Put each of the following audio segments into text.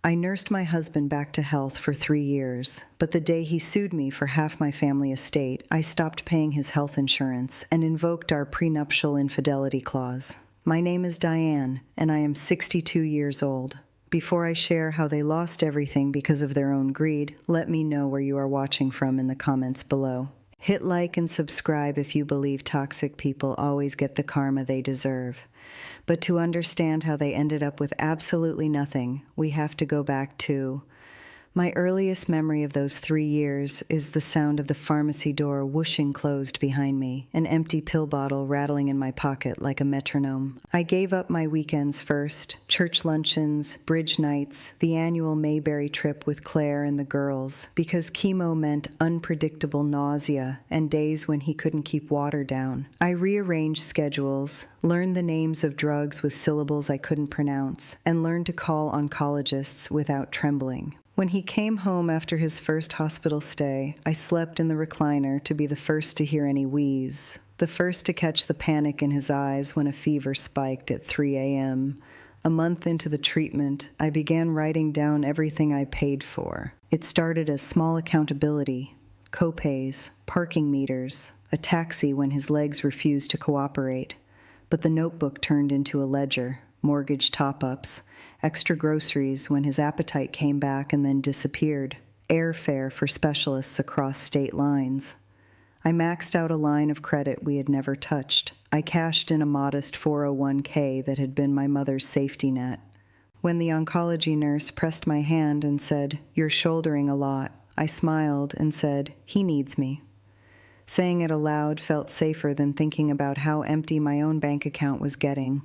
I nursed my husband back to health for 3 years, but the day he sued me for half my family estate, I stopped paying his health insurance and invoked our prenuptial infidelity clause. My name is Diane, and I am 62 years old. Before I share how they lost everything because of their own greed, let me know where you are watching from in the comments below. Hit like and subscribe if you believe toxic people always get the karma they deserve. But to understand how they ended up with absolutely nothing, we have to go back to... My earliest memory of those 3 years is the sound of the pharmacy door whooshing closed behind me, an empty pill bottle rattling in my pocket like a metronome. I gave up my weekends first, church luncheons, bridge nights, the annual Mayberry trip with Claire and the girls, because chemo meant unpredictable nausea and days when he couldn't keep water down. I rearranged schedules, learned the names of drugs with syllables I couldn't pronounce, and learned to call oncologists without trembling. When he came home after his first hospital stay, I slept in the recliner to be the first to hear any wheeze, the first to catch the panic in his eyes when a fever spiked at 3 a.m. A month into the treatment, I began writing down everything I paid for. It started as small accountability, co-pays, parking meters, a taxi when his legs refused to cooperate. But the notebook turned into a ledger, mortgage top-ups, extra groceries when his appetite came back and then disappeared, airfare for specialists across state lines. I maxed out a line of credit we had never touched. I cashed in a modest 401k that had been my mother's safety net. When the oncology nurse pressed my hand and said, "You're shouldering a lot," I smiled and said, "He needs me." Saying it aloud felt safer than thinking about how empty my own bank account was getting.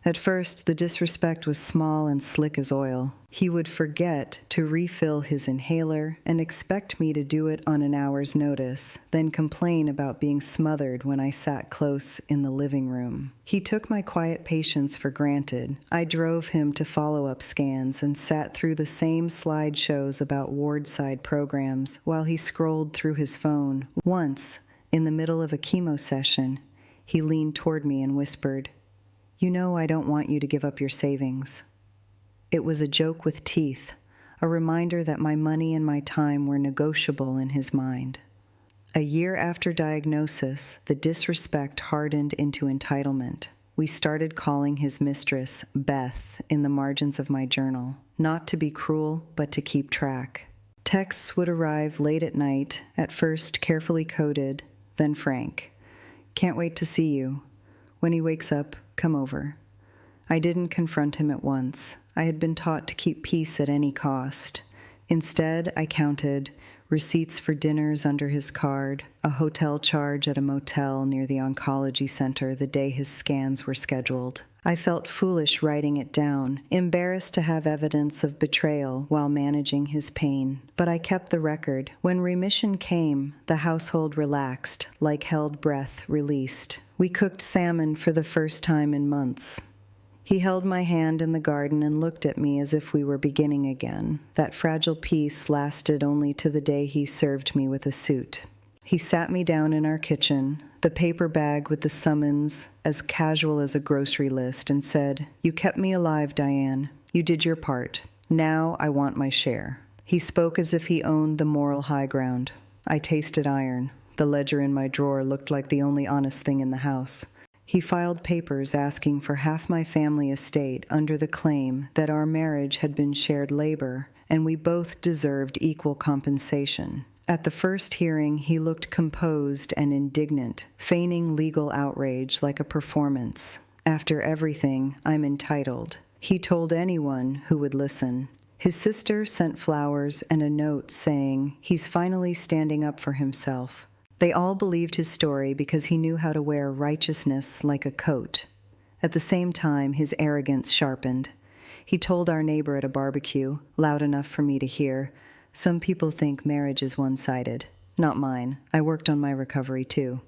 At first, the disrespect was small and slick as oil. He would forget to refill his inhaler and expect me to do it on an hour's notice, then complain about being smothered when I sat close in the living room. He took my quiet patience for granted. I drove him to follow-up scans and sat through the same slideshows about ward-side programs while he scrolled through his phone. Once, in the middle of a chemo session, he leaned toward me and whispered, "You know I don't want you to give up your savings." It was a joke with teeth, a reminder that my money and my time were negotiable in his mind. A year after diagnosis, the disrespect hardened into entitlement. We started calling his mistress Beth in the margins of my journal, not to be cruel, but to keep track. Texts would arrive late at night, at first carefully coded, then frank. "Can't wait to see you. When he wakes up, come over." I didn't confront him at once. I had been taught to keep peace at any cost. Instead, I counted receipts for dinners under his card, a hotel charge at a motel near the oncology center the day his scans were scheduled. I felt foolish writing it down, embarrassed to have evidence of betrayal while managing his pain. But I kept the record. When remission came, the household relaxed, like held breath released. We cooked salmon for the first time in months. He held my hand in the garden and looked at me as if we were beginning again. That fragile peace lasted only to the day he served me with a suit. He sat me down in our kitchen, the paper bag with the summons as casual as a grocery list, and said, "You kept me alive, Diane. You did your part. Now I want my share." He spoke as if he owned the moral high ground. I tasted iron. The ledger in my drawer looked like the only honest thing in the house. He filed papers asking for half my family estate under the claim that our marriage had been shared labor and we both deserved equal compensation. At the first hearing, he looked composed and indignant, feigning legal outrage like a performance. "After everything, I'm entitled," he told anyone who would listen. His sister sent flowers and a note saying, "He's finally standing up for himself." They all believed his story because he knew how to wear righteousness like a coat. At the same time, his arrogance sharpened. He told our neighbor at a barbecue, loud enough for me to hear, "Some people think marriage is one-sided. Not mine. I worked on my recovery too."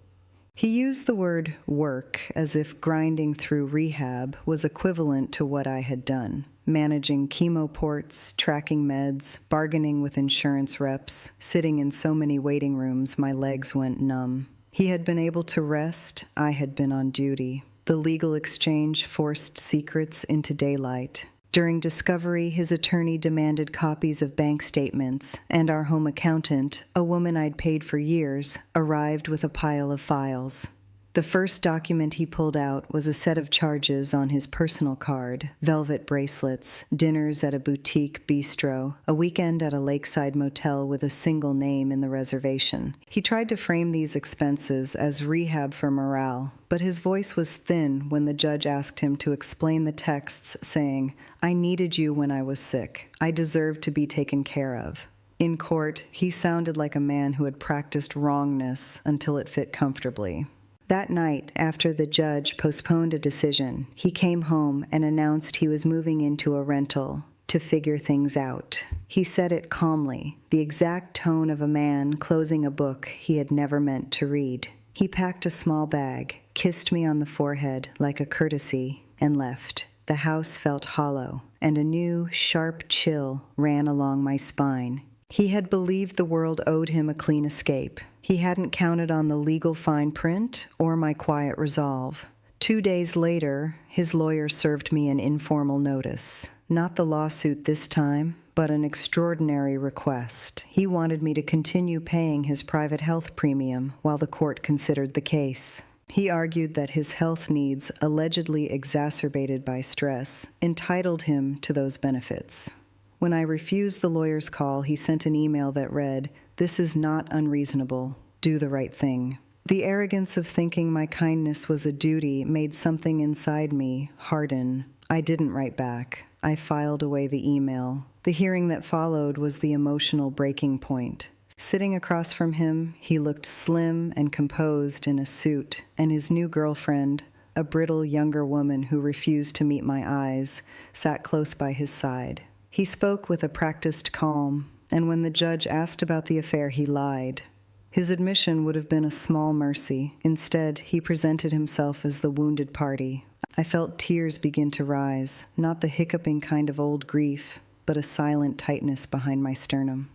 He used the word work as if grinding through rehab was equivalent to what I had done. Managing chemo ports, tracking meds, bargaining with insurance reps, sitting in so many waiting rooms my legs went numb. He had been able to rest, I had been on duty. The legal exchange forced secrets into daylight. During discovery, his attorney demanded copies of bank statements, and our home accountant, a woman I'd paid for years, arrived with a pile of files. The first document he pulled out was a set of charges on his personal card, velvet bracelets, dinners at a boutique bistro, a weekend at a lakeside motel with a single name in the reservation. He tried to frame these expenses as rehab for morale, but his voice was thin when the judge asked him to explain the texts, saying, "I needed you when I was sick. I deserved to be taken care of." In court, he sounded like a man who had practiced wrongness until it fit comfortably. That night, after the judge postponed a decision, he came home and announced he was moving into a rental to figure things out. He said it calmly, the exact tone of a man closing a book he had never meant to read. He packed a small bag, kissed me on the forehead like a courtesy, and left. The house felt hollow, and a new, sharp chill ran along my spine. He had believed the world owed him a clean escape. He hadn't counted on the legal fine print or my quiet resolve. 2 days later, his lawyer served me an informal notice. Not the lawsuit this time, but an extraordinary request. He wanted me to continue paying his private health premium while the court considered the case. He argued that his health needs, allegedly exacerbated by stress, entitled him to those benefits. When I refused the lawyer's call, he sent an email that read, "This is not unreasonable. Do the right thing." The arrogance of thinking my kindness was a duty made something inside me harden. I didn't write back. I filed away the email. The hearing that followed was the emotional breaking point. Sitting across from him, he looked slim and composed in a suit, and his new girlfriend, a brittle younger woman who refused to meet my eyes, sat close by his side. He spoke with a practiced calm, and when the judge asked about the affair, he lied. His admission would have been a small mercy. Instead, he presented himself as the wounded party. I felt tears begin to rise, not the hiccuping kind of old grief, but a silent tightness behind my sternum.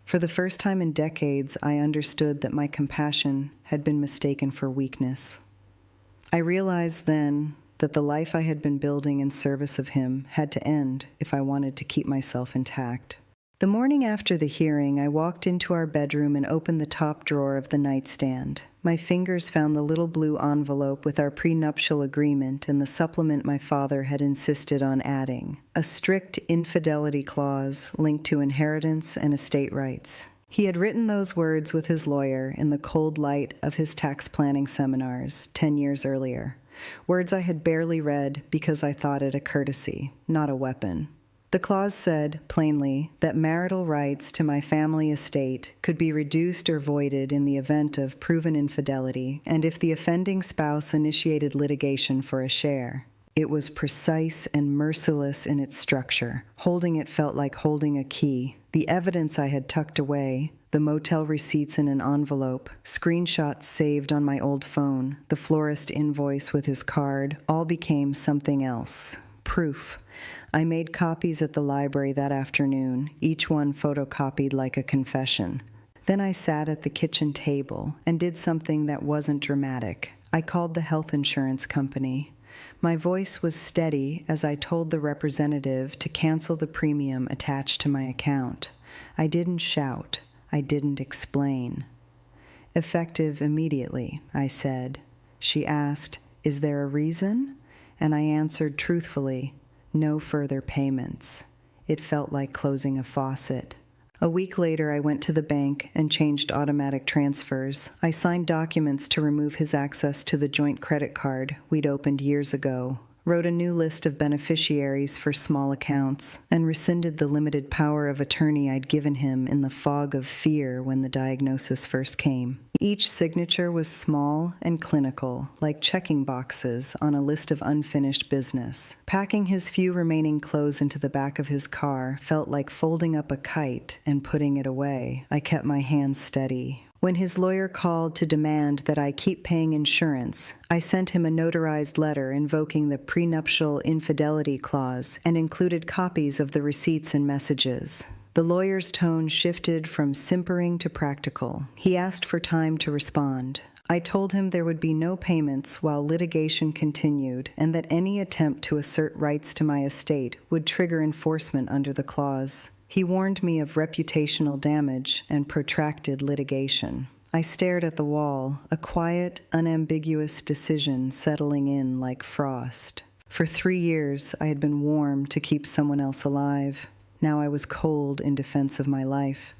For the first time in decades, I understood that my compassion had been mistaken for weakness. I realized then that the life I had been building in service of him had to end if I wanted to keep myself intact. The morning after the hearing, I walked into our bedroom and opened the top drawer of the nightstand. My fingers found the little blue envelope with our prenuptial agreement and the supplement my father had insisted on adding, a strict infidelity clause linked to inheritance and estate rights. He had written those words with his lawyer in the cold light of his tax planning seminars 10 years earlier. Words I had barely read because I thought it a courtesy, not a weapon. The clause said, plainly, that marital rights to my family estate could be reduced or voided in the event of proven infidelity, and if the offending spouse initiated litigation for a share. It was precise and merciless in its structure. Holding it felt like holding a key. The evidence I had tucked away, the motel receipts in an envelope, screenshots saved on my old phone, the florist invoice with his card, all became something else. Proof. I made copies at the library that afternoon, each one photocopied like a confession. Then I sat at the kitchen table and did something that wasn't dramatic. I called the health insurance company. My voice was steady as I told the representative to cancel the premium attached to my account. I didn't shout. I didn't explain. "Effective immediately," I said. She asked, "Is there a reason?" And I answered truthfully, "No further payments." It felt like closing a faucet. A week later, I went to the bank and changed automatic transfers. I signed documents to remove his access to the joint credit card we'd opened years ago, wrote a new list of beneficiaries for small accounts, and rescinded the limited power of attorney I'd given him in the fog of fear when the diagnosis first came. Each signature was small and clinical, like checking boxes on a list of unfinished business. Packing his few remaining clothes into the back of his car felt like folding up a kite and putting it away. I kept my hands steady. When his lawyer called to demand that I keep paying insurance, I sent him a notarized letter invoking the prenuptial infidelity clause and included copies of the receipts and messages. The lawyer's tone shifted from simpering to practical. He asked for time to respond. I told him there would be no payments while litigation continued, and that any attempt to assert rights to my estate would trigger enforcement under the clause. He warned me of reputational damage and protracted litigation. I stared at the wall, a quiet, unambiguous decision settling in like frost. For 3 years, I had been warm to keep someone else alive. Now I was cold in defense of my life.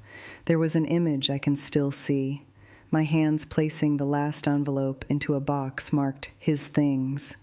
There was an image I can still see. My hands placing the last envelope into a box marked his things.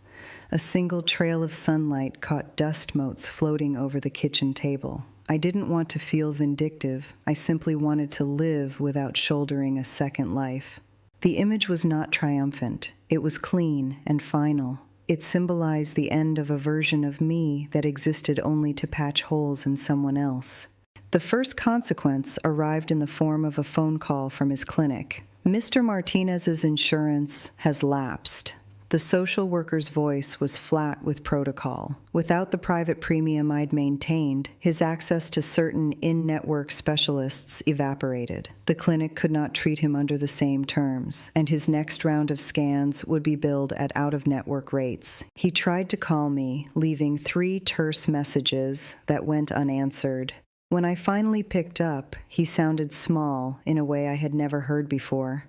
A single trail of sunlight caught dust motes floating over the kitchen table. I didn't want to feel vindictive. I simply wanted to live without shouldering a second life. The image was not triumphant. It was clean and final. It symbolized the end of a version of me that existed only to patch holes in someone else. The first consequence arrived in the form of a phone call from his clinic. Mr. Martinez's insurance has lapsed. The social worker's voice was flat with protocol. Without the private premium I'd maintained, his access to certain in-network specialists evaporated. The clinic could not treat him under the same terms, and his next round of scans would be billed at out-of-network rates. He tried to call me, leaving 3 terse messages that went unanswered. When I finally picked up, he sounded small in a way I had never heard before.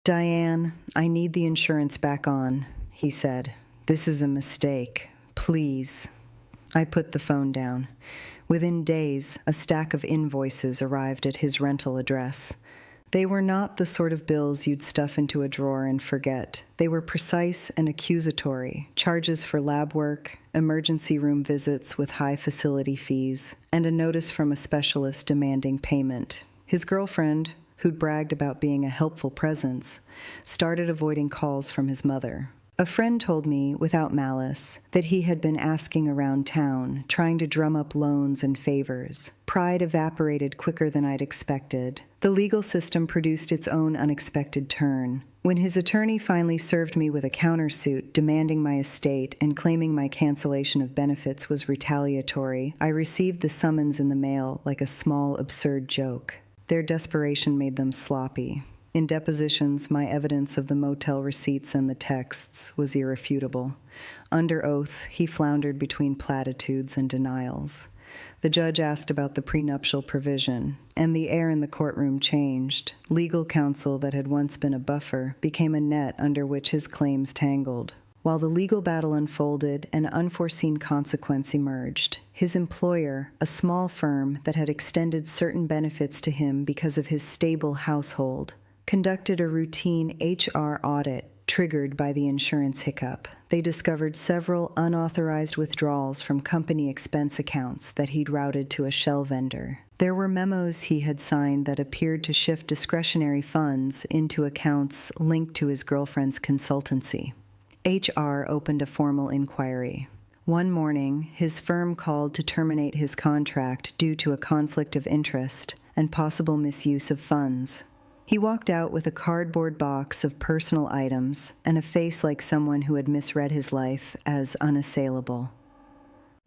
"Diane, I need the insurance back on," he said. "This is a mistake. Please." I put the phone down. Within days, a stack of invoices arrived at his rental address. They were not the sort of bills you'd stuff into a drawer and forget. They were precise and accusatory: charges for lab work, emergency room visits with high facility fees, and a notice from a specialist demanding payment. His girlfriend, who'd bragged about being a helpful presence, started avoiding calls from his mother. A friend told me, without malice, that he had been asking around town, trying to drum up loans and favors. Pride evaporated quicker than I'd expected. The legal system produced its own unexpected turn. When his attorney finally served me with a countersuit demanding my estate and claiming my cancellation of benefits was retaliatory, I received the summons in the mail like a small, absurd joke. Their desperation made them sloppy. In depositions, my evidence of the motel receipts and the texts was irrefutable. Under oath, he floundered between platitudes and denials. The judge asked about the prenuptial provision, and the air in the courtroom changed. Legal counsel that had once been a buffer became a net under which his claims tangled. While the legal battle unfolded, an unforeseen consequence emerged. His employer, a small firm that had extended certain benefits to him because of his stable household, conducted a routine HR audit triggered by the insurance hiccup. They discovered several unauthorized withdrawals from company expense accounts that he'd routed to a shell vendor. There were memos he had signed that appeared to shift discretionary funds into accounts linked to his girlfriend's consultancy. HR opened a formal inquiry. One morning, his firm called to terminate his contract due to a conflict of interest and possible misuse of funds. He walked out with a cardboard box of personal items and a face like someone who had misread his life as unassailable.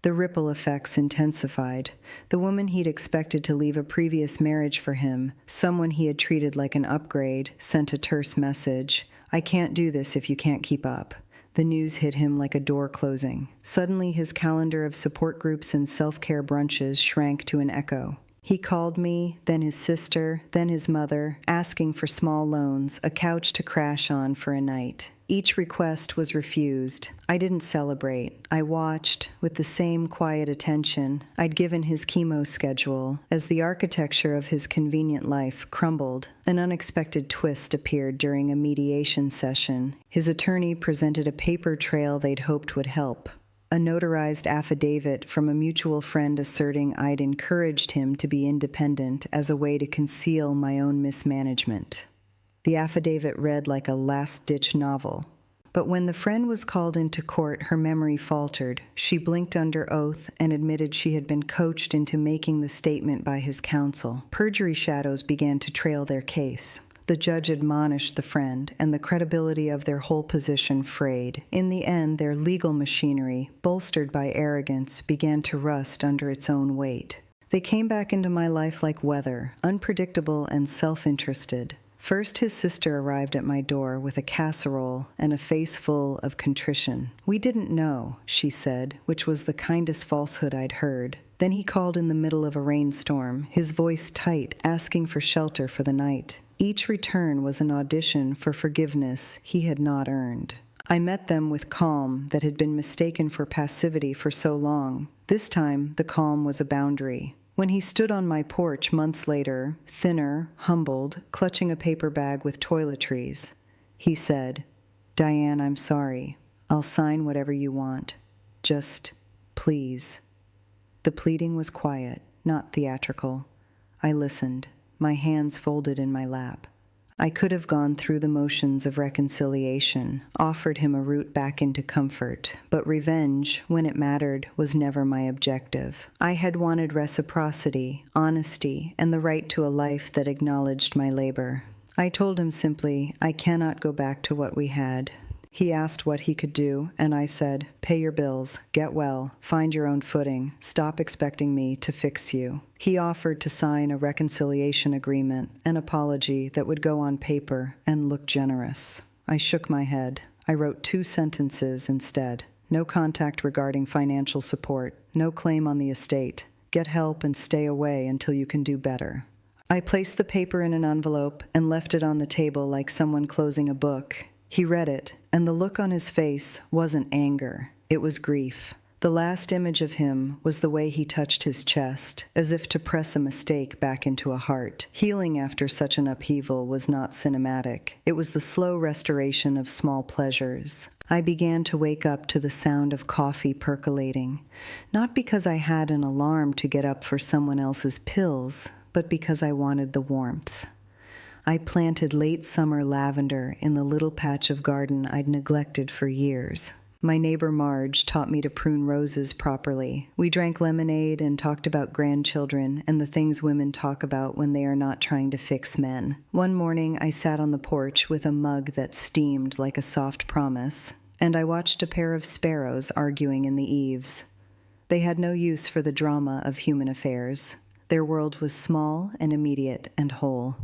The ripple effects intensified. The woman he'd expected to leave a previous marriage for him, someone he had treated like an upgrade, sent a terse message: "I can't do this if you can't keep up." The news hit him like a door closing. Suddenly, his calendar of support groups and self-care brunches shrank to an echo. He called me, then his sister, then his mother, asking for small loans, a couch to crash on for a night. Each request was refused. I didn't celebrate. I watched, with the same quiet attention I'd given his chemo schedule, as the architecture of his convenient life crumbled. An unexpected twist appeared during a mediation session. His attorney presented a paper trail they'd hoped would help. A notarized affidavit from a mutual friend asserting I'd encouraged him to be independent as a way to conceal my own mismanagement. The affidavit read like a last-ditch novel. But when the friend was called into court, her memory faltered. She blinked under oath and admitted she had been coached into making the statement by his counsel. Perjury shadows began to trail their case. The judge admonished the friend, and the credibility of their whole position frayed. In the end, their legal machinery, bolstered by arrogance, began to rust under its own weight. They came back into my life like weather, unpredictable and self-interested. First, his sister arrived at my door with a casserole and a face full of contrition. "We didn't know," she said, which was the kindest falsehood I'd heard. Then he called in the middle of a rainstorm, his voice tight, asking for shelter for the night. Each return was an audition for forgiveness he had not earned. I met them with calm that had been mistaken for passivity for so long. This time, the calm was a boundary. When he stood on my porch months later, thinner, humbled, clutching a paper bag with toiletries, he said, "Diane, I'm sorry. I'll sign whatever you want. Just, please." The pleading was quiet, not theatrical. I listened, my hands folded in my lap. I could have gone through the motions of reconciliation, offered him a route back into comfort, but revenge, when it mattered, was never my objective. I had wanted reciprocity, honesty, and the right to a life that acknowledged my labor. I told him simply, "I cannot go back to what we had." He asked what he could do, and I said, "Pay your bills, get well, find your own footing, stop expecting me to fix you." He offered to sign a reconciliation agreement, an apology that would go on paper and look generous. I shook my head. I wrote 2 sentences instead. No contact regarding financial support, no claim on the estate. Get help and stay away until you can do better. I placed the paper in an envelope and left it on the table like someone closing a book. He read it, and the look on his face wasn't anger, it was grief. The last image of him was the way he touched his chest, as if to press a mistake back into a heart. Healing after such an upheaval was not cinematic. It was the slow restoration of small pleasures. I began to wake up to the sound of coffee percolating, not because I had an alarm to get up for someone else's pills, but because I wanted the warmth. I planted late summer lavender in the little patch of garden I'd neglected for years. My neighbor Marge taught me to prune roses properly. We drank lemonade and talked about grandchildren and the things women talk about when they are not trying to fix men. One morning, I sat on the porch with a mug that steamed like a soft promise, and I watched a pair of sparrows arguing in the eaves. They had no use for the drama of human affairs. Their world was small and immediate and whole.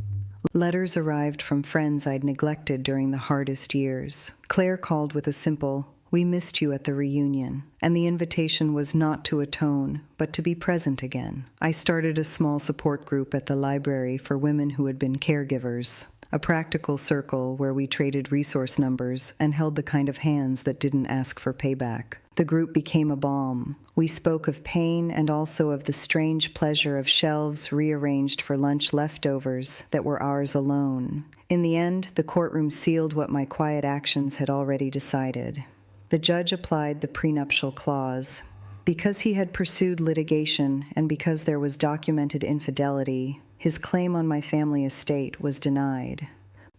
Letters arrived from friends I'd neglected during the hardest years. Claire called with a simple, "We missed you at the reunion," and the invitation was not to atone, but to be present again. I started a small support group at the library for women who had been caregivers, a practical circle where we traded resource numbers and held the kind of hands that didn't ask for payback. The group became a balm. We spoke of pain and also of the strange pleasure of shelves rearranged for lunch leftovers that were ours alone. In the end, the courtroom sealed what my quiet actions had already decided. The judge applied the prenuptial clause. Because he had pursued litigation and because there was documented infidelity, his claim on my family estate was denied.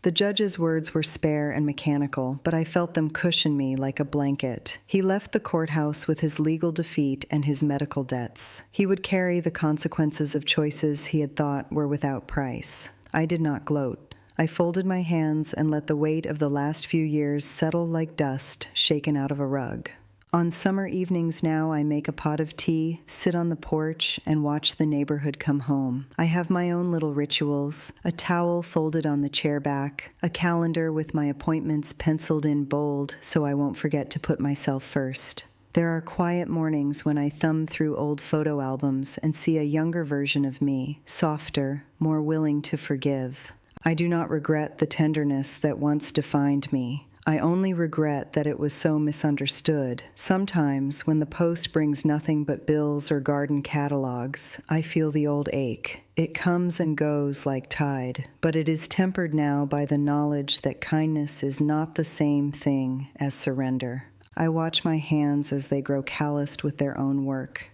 The judge's words were spare and mechanical, but I felt them cushion me like a blanket. He left the courthouse with his legal defeat and his medical debts. He would carry the consequences of choices he had thought were without price. I did not gloat. I folded my hands and let the weight of the last few years settle like dust shaken out of a rug. On summer evenings now, I make a pot of tea, sit on the porch, and watch the neighborhood come home. I have my own little rituals, a towel folded on the chair back, a calendar with my appointments penciled in bold so I won't forget to put myself first. There are quiet mornings when I thumb through old photo albums and see a younger version of me, softer, more willing to forgive. I do not regret the tenderness that once defined me. I only regret that it was so misunderstood. Sometimes, when the post brings nothing but bills or garden catalogs, I feel the old ache. It comes and goes like tide, but it is tempered now by the knowledge that kindness is not the same thing as surrender. I watch my hands as they grow calloused with their own work.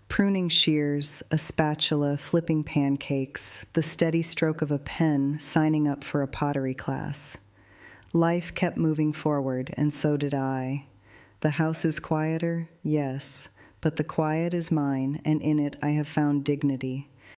Pruning shears, a spatula, flipping pancakes, the steady stroke of a pen, signing up for a pottery class. Life kept moving forward, and so did I. The house is quieter, yes, but the quiet is mine, and in it I have found dignity.